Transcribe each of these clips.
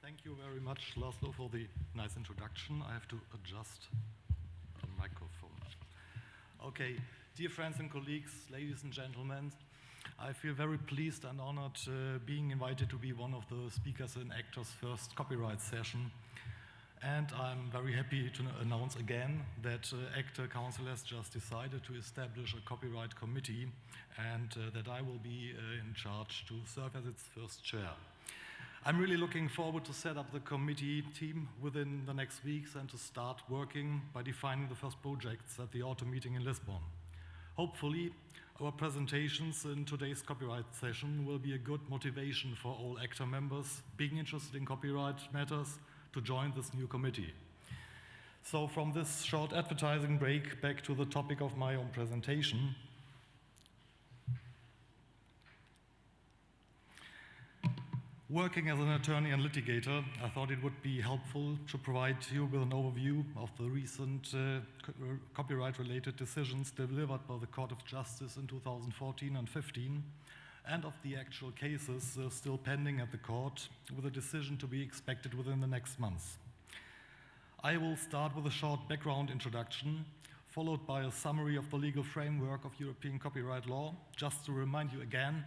Thank you very much, Laszlo, for the nice introduction. I have to adjust the microphone. Okay, dear friends and colleagues, ladies and gentlemen, I feel very pleased and honored being invited to be one of the speakers in ACTA's first copyright session. And I'm very happy to announce again that ACTA Council has just decided to establish a copyright committee and that I will be in charge to serve as its first chair. I'm really looking forward to set up the committee team within the next weeks and to start working by defining the first projects at the autumn meeting in Lisbon. Hopefully, our presentations in today's copyright session will be a good motivation for all ACTA members being interested in copyright matters to join this new committee. So from this short advertising break, back to the topic of my own presentation. Working as an attorney and litigator, I thought it would be helpful to provide you with an overview of the recent copyright-related decisions delivered by the Court of Justice in 2014 and 15, and of the actual cases still pending at the court, with a decision to be expected within the next months. I will start with a short background introduction, followed by a summary of the legal framework of European copyright law, just to remind you again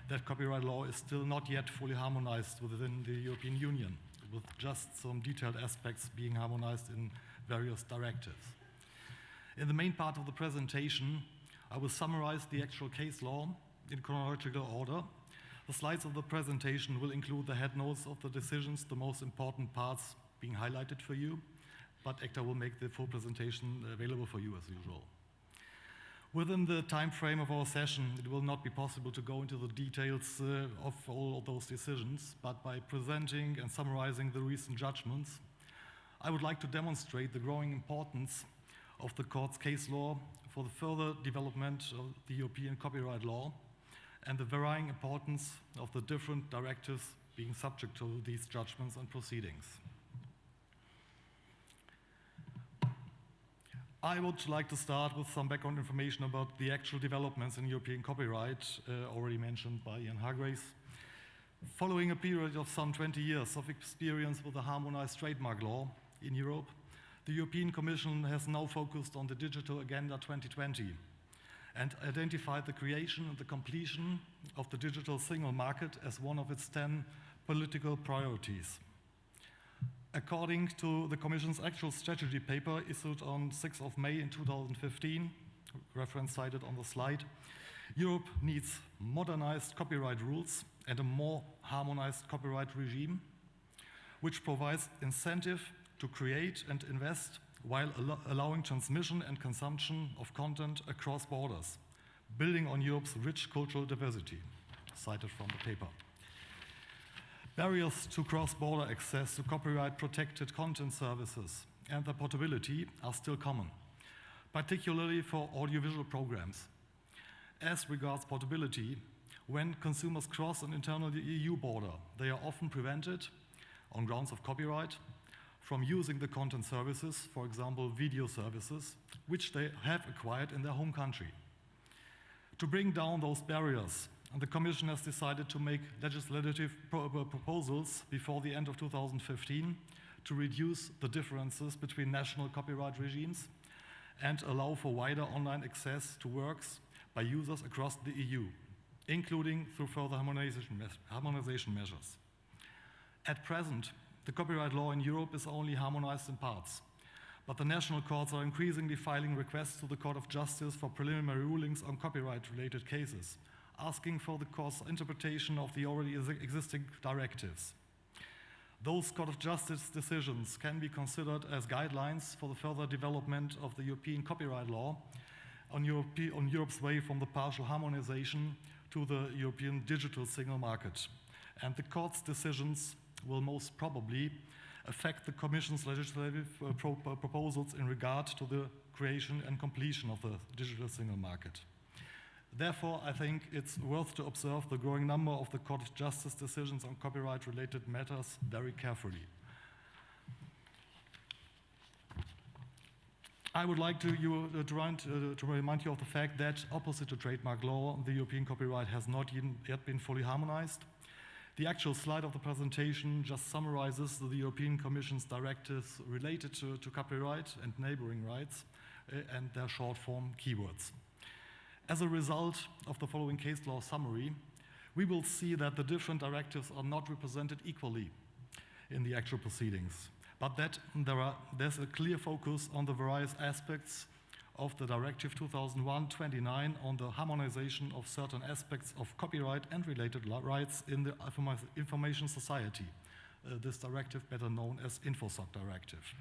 that copyright law is still not yet fully harmonized within the European Union, with just some detailed aspects being harmonized in various directives. In the main part of the presentation, I will summarize the actual case law in chronological order. The slides of the presentation will include the head notes of the decisions, the most important parts being highlighted for you, but ACTA will make the full presentation available for you as usual. Within the time frame of our session, it will not be possible to go into the details of all of those decisions, but by presenting and summarizing the recent judgments, I would like to demonstrate the growing importance of the court's case law for the further development of the European copyright law and the varying importance of the different directives being subject to these judgments and proceedings. I would like to start with some background information about the actual developments in European copyright, already mentioned by Ian Hargraves. Following a period of some 20 years of experience with the harmonized trademark law in Europe, the European Commission has now focused on the Digital Agenda 2020 and identified the creation and the completion of the digital single market as one of its 10 political priorities. According to the Commission's actual strategy paper issued on 6th of May in 2015, reference cited on the slide, Europe needs modernized copyright rules and a more harmonized copyright regime, which provides incentive to create and invest while allowing transmission and consumption of content across borders, building on Europe's rich cultural diversity, cited from the paper. Barriers to cross-border access to copyright-protected content services and their portability are still common, particularly for audiovisual programs. As regards portability, when consumers cross an internal EU border, they are often prevented, on grounds of copyright, from using the content services, for example, video services, which they have acquired in their home country. To bring down those barriers, the Commission has decided to make legislative proposals before the end of 2015 to reduce the differences between national copyright regimes and allow for wider online access to works by users across the EU, including through further harmonization measures. At present, the copyright law in Europe is only harmonized in parts, but the national courts are increasingly filing requests to the Court of Justice for preliminary rulings on copyright-related cases, asking for the court's interpretation of the already existing directives. Those Court of Justice decisions can be considered as guidelines for the further development of the European copyright law on Europe's way from the partial harmonization to the European digital single market. And the court's decisions will most probably affect the Commission's legislative proposals in regard to the creation and completion of the digital single market. Therefore, I think it's worth to observe the growing number of the Court of Justice decisions on copyright-related matters very carefully. I would like to remind you of the fact that, opposite to trademark law, the European copyright has not yet been fully harmonized. The actual slide of the presentation just summarizes the European Commission's directives related to copyright and neighboring rights and their short form keywords. As a result of the following case law summary, we will see that the different directives are not represented equally in the actual proceedings, but that there's a clear focus on the various aspects of the Directive 2001/29 on the harmonization of certain aspects of copyright and related rights in the information society. This directive, better known as InfoSoc Directive.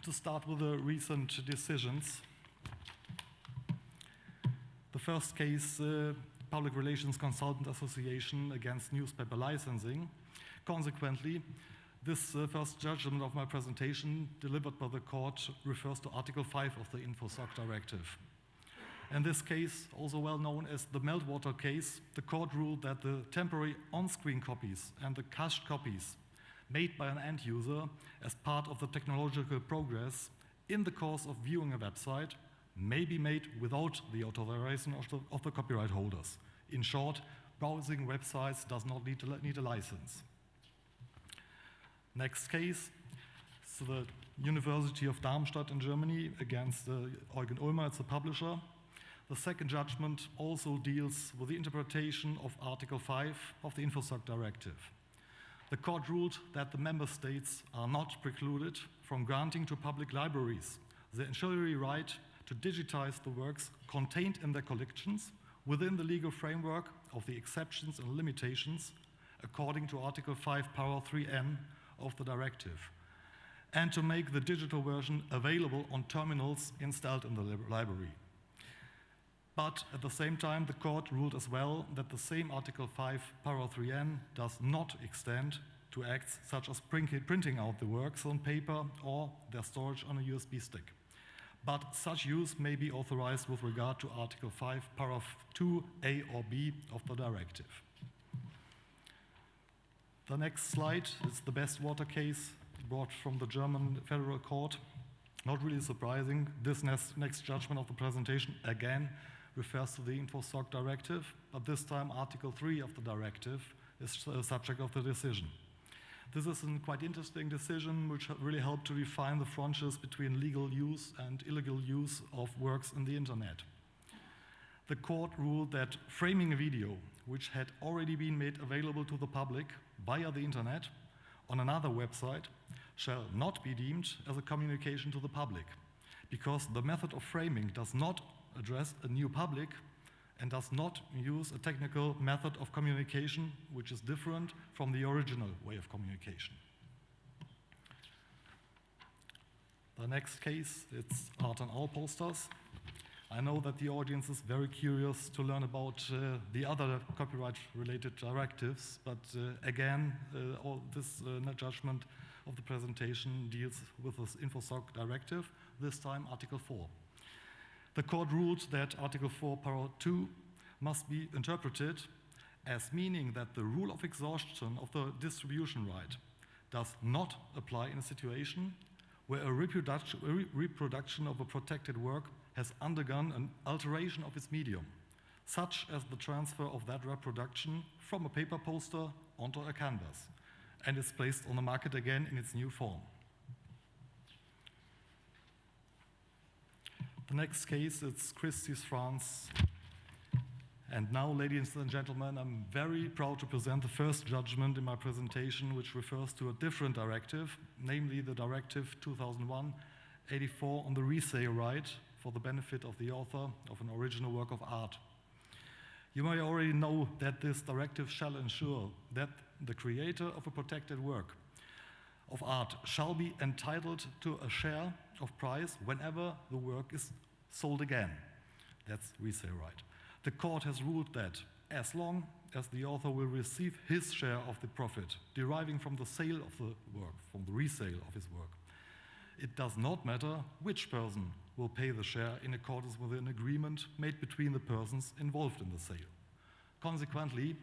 To start with the recent decisions, the first case, Public Relations Consultant Association against newspaper licensing. Consequently, this first judgment of my presentation delivered by the court refers to Article 5 of the InfoSoc Directive. In this case, also well known as the Meltwater case, the court ruled that the temporary on-screen copies and the cached copies made by an end user as part of the technological progress in the course of viewing a website may be made without the authorization of the copyright holders. In short, browsing websites does not need a license. Next case, so the University of Darmstadt in Germany against Eugen Ulmer, it's a publisher. The second judgment also deals with the interpretation of Article 5 of the InfoSoc Directive. The court ruled that the member states are not precluded from granting to public libraries the ancillary right to digitize the works contained in their collections within the legal framework of the exceptions and limitations according to Article 5, Paragraph 3n of the directive, and to make the digital version available on terminals installed in the library. But at the same time, the court ruled as well that the same Article 5, Paragraph 3n does not extend to acts such as printing out the works on paper or their storage on a USB stick. But such use may be authorized with regard to Article 5, Paragraph 2a or b of the directive. The next slide is the Bestwater case brought from the German Federal Court. Not really surprising, this next judgment of the presentation again refers to the InfoSoc Directive, but this time Article 3 of the directive is the subject of the decision. This is a quite interesting decision which really helped to define the frontiers between legal use and illegal use of works in the internet. The court ruled that framing a video which had already been made available to the public via the internet on another website shall not be deemed as a communication to the public, because the method of framing does not address a new public and does not use a technical method of communication which is different from the original way of communication. The next case, it's art on all posters. I know that the audience is very curious to learn about the other copyright-related directives, but again, all this judgment of the presentation deals with this InfoSoc Directive, this time Article 4. The court ruled that Article 4, Paragraph 2 must be interpreted as meaning that the rule of exhaustion of the distribution right does not apply in a situation where a reproduction of a protected work has undergone an alteration of its medium, such as the transfer of that reproduction from a paper poster onto a canvas, and is placed on the market again in its new form. The next case, it's Christie's France. And now, ladies and gentlemen, I'm very proud to present the first judgment in my presentation, which refers to a different directive, namely the Directive 2001/84 on the resale right for the benefit of the author of an original work of art. You may already know that this directive shall ensure that the creator of a protected work of art shall be entitled to a share of price whenever the work is sold again. That's resale right. The court has ruled that as long as the author will receive his share of the profit deriving from the sale of the work, from the resale of his work, it does not matter which person will pay the share in accordance with an agreement made between the persons involved in the sale. Consequently,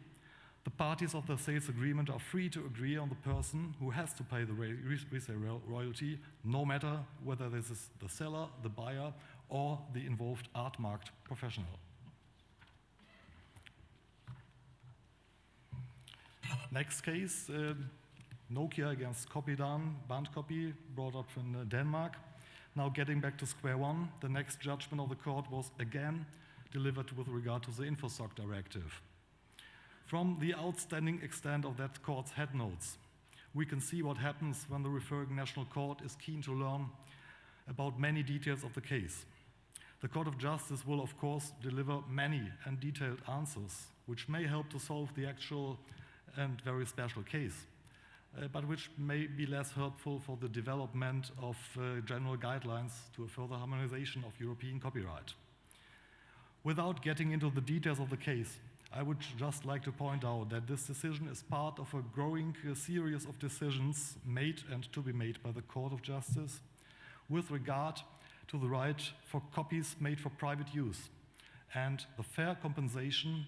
the parties of the sales agreement are free to agree on the person who has to pay the resale royalty, no matter whether this is the seller, the buyer, or the involved art-marked professional. Next case, Nokia against Copydan, Bandcopy, brought up in Denmark. Now getting back to square one, the next judgment of the court was again delivered with regard to the InfoSoc directive. From the outstanding extent of that court's head notes, we can see what happens when the referring national court is keen to learn about many details of the case. The Court of Justice will, of course, deliver many and detailed answers, which may help to solve the actual and very special case, but which may be less helpful for the development of general guidelines to a further harmonization of European copyright. Without getting into the details of the case, I would just like to point out that this decision is part of a growing series of decisions made and to be made by the Court of Justice with regard to the right for copies made for private use and the fair compensation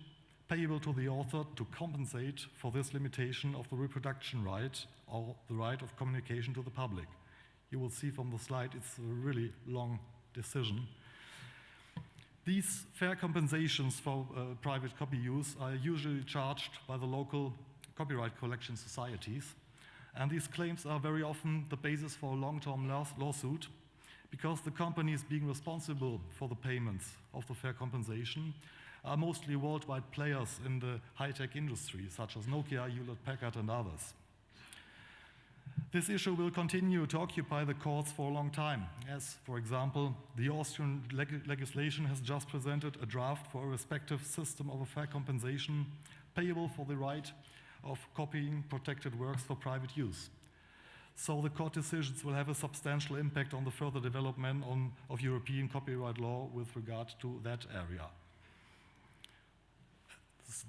payable to the author to compensate for this limitation of the reproduction right or the right of communication to the public. You will see from the slide it's a really long decision. These fair compensations for private copy use are usually charged by the local copyright collection societies, and these claims are very often the basis for a long-term lawsuit because the companies being responsible for the payments of the fair compensation are mostly worldwide players in the high-tech industry, such as Nokia, Hewlett-Packard, and others. This issue will continue to occupy the courts for a long time, as, for example, the Austrian legislation has just presented a draft for a respective system of a fair compensation payable for the right of copying protected works for private use. So the court decisions will have a substantial impact on the further development of European copyright law with regard to that area.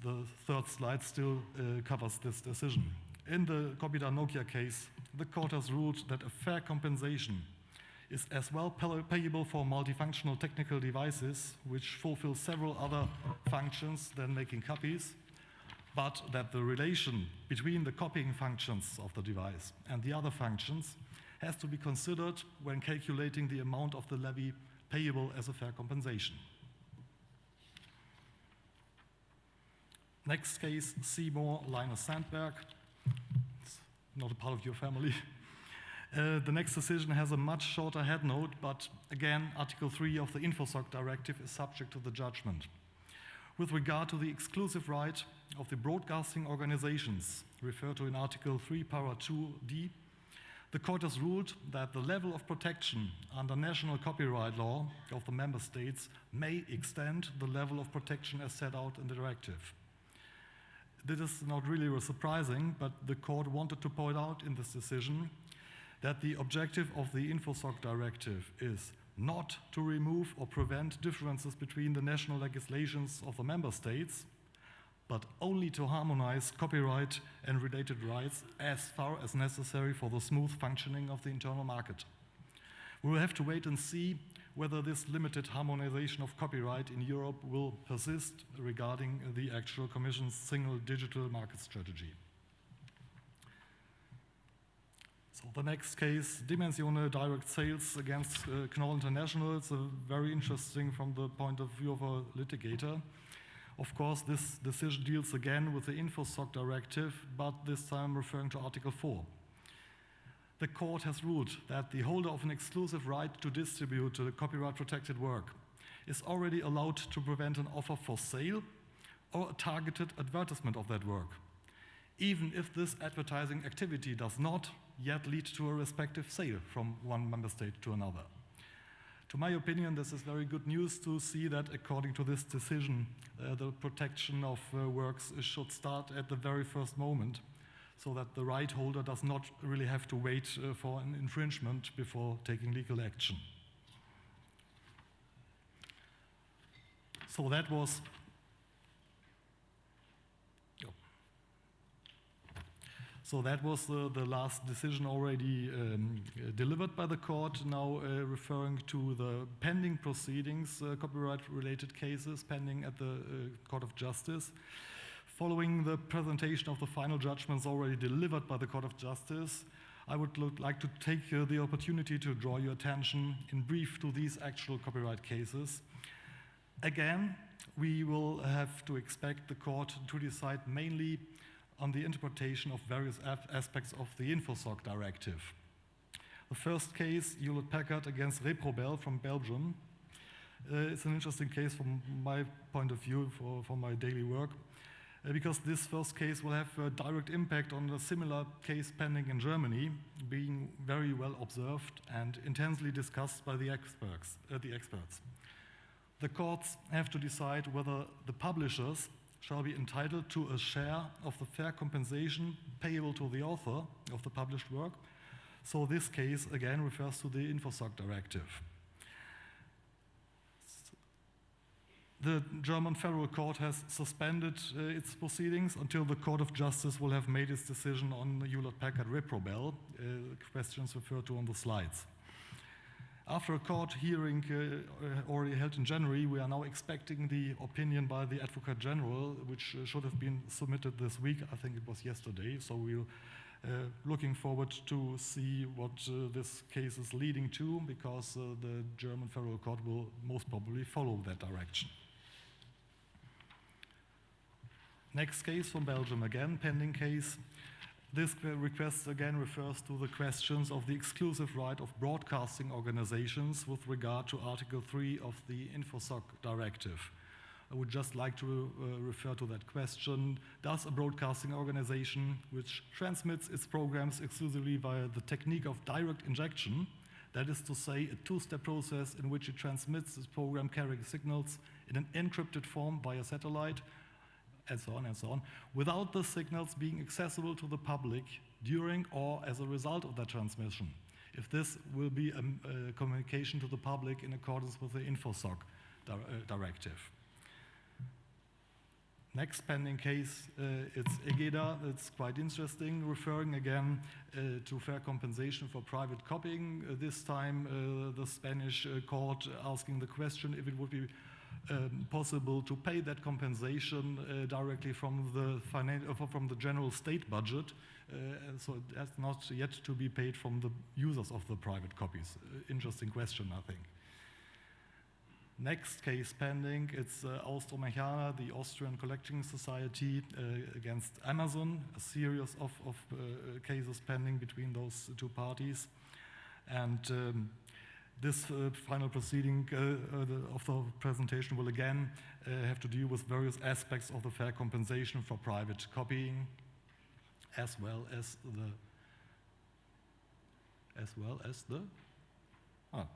The third slide still covers this decision. In the Copydan Nokia case, the court has ruled that a fair compensation is as well payable for multifunctional technical devices which fulfill several other functions than making copies, but that the relation between the copying functions of the device and the other functions has to be considered when calculating the amount of the levy payable as a fair compensation. Next case, Seymour, Linus Sandberg. It's not a part of your family. The next decision has a much shorter head note, but again, Article 3 of the InfoSoc directive is subject to the judgment. With regard to the exclusive right of the broadcasting organizations referred to in Article 3, Para 2d, the court has ruled that the level of protection under national copyright law of the member states may extend the level of protection as set out in the directive. This is not really surprising, but the court wanted to point out in this decision that the objective of the InfoSoc directive is not to remove or prevent differences between the national legislations of the member states, but only to harmonize copyright and related rights as far as necessary for the smooth functioning of the internal market. We will have to wait and see whether this limited harmonization of copyright in Europe will persist regarding the actual Commission's single digital market strategy. So the next case, Dimensione Direct Sales against Knoll International. It's very interesting from the point of view of a litigator. Of course, this decision deals again with the InfoSoc directive, but this time referring to Article 4. The court has ruled that the holder of an exclusive right to distribute a copyright-protected work is already allowed to prevent an offer for sale or a targeted advertisement of that work, even if this advertising activity does not yet lead to a respective sale from one member state to another. To my opinion, this is very good news to see that according to this decision, the protection of works should start at the very first moment, so that the right holder does not really have to wait for an infringement before taking legal action. So that was the last decision already delivered by the court, now referring to the pending proceedings, copyright-related cases pending at the Court of Justice. Following the presentation of the final judgments already delivered by the Court of Justice, I would like to take the opportunity to draw your attention in brief to these actual copyright cases. Again, we will have to expect the court to decide mainly on the interpretation of various aspects of the InfoSoc directive. The first case, Hewlett-Packard against Reprobel from Belgium. It's an interesting case from my point of view for my daily work, because this first case will have a direct impact on a similar case pending in Germany, being very well observed and intensely discussed by the experts. The courts have to decide whether the publishers shall be entitled to a share of the fair compensation payable to the author of the published work. So this case again refers to the InfoSoc directive. The German Federal Court has suspended its proceedings until the Court of Justice will have made its decision on Hewlett-Packard Reprobel, questions referred to on the slides. After a court hearing already held in January, we are now expecting the opinion by the Advocate General, which should have been submitted this week. I think it was yesterday. So we're looking forward to see what this case is leading to, because the German Federal Court will most probably follow that direction. Next case from Belgium again, pending case. This request again refers to the questions of the exclusive right of broadcasting organizations with regard to Article 3 of the InfoSoc directive. I would just like to refer to that question. Does a broadcasting organization which transmits its programs exclusively via the technique of direct injection, that is to say, a two-step process in which it transmits its program carrying signals in an encrypted form via satellite, and so on, without the signals being accessible to the public during or as a result of that transmission, if this will be a communication to the public in accordance with the InfoSoc directive. Next pending case, it's EGEDA. It's quite interesting, referring again to fair compensation for private copying. This time the Spanish court asking the question if it would be possible to pay that compensation directly from the general state budget, so it has not yet to be paid from the users of the private copies. Interesting question, I think. Next case pending, it's Austromechaner, the Austrian Collecting Society against Amazon, a series of cases pending between those two parties. And this final proceeding of the presentation will again have to deal with various aspects of the fair compensation for private copying, as well as the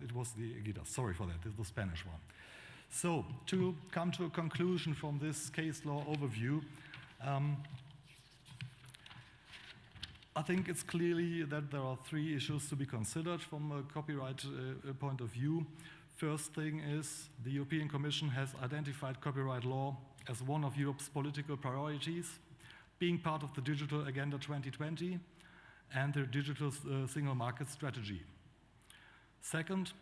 it was the EGEDA, sorry for that, it's the Spanish one. So, to come to a conclusion from this case law overview, I think it's clearly that there are three issues to be considered from a copyright point of view. First thing is the European Commission has identified copyright law as one of Europe's political priorities, being part of the Digital Agenda 2020 and the Digital Single Market Strategy. Second,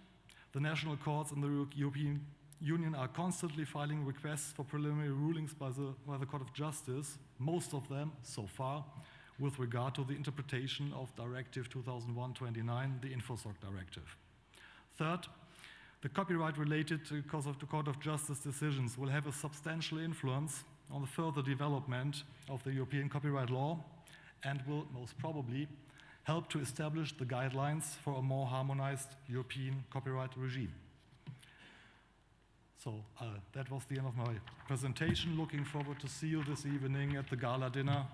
the national courts in the European Union are constantly filing requests for preliminary rulings by the Court of Justice, most of them so far, with regard to the interpretation of Directive 2001/29, the InfoSoc directive. Third, the copyright-related Court of Justice decisions will have a substantial influence on the further development of the European copyright law and will most probably help to establish the guidelines for a more harmonized European copyright regime. So that was the end of my presentation. Looking forward to see you this evening at the gala dinner,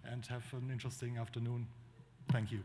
and have an interesting afternoon. Thank you.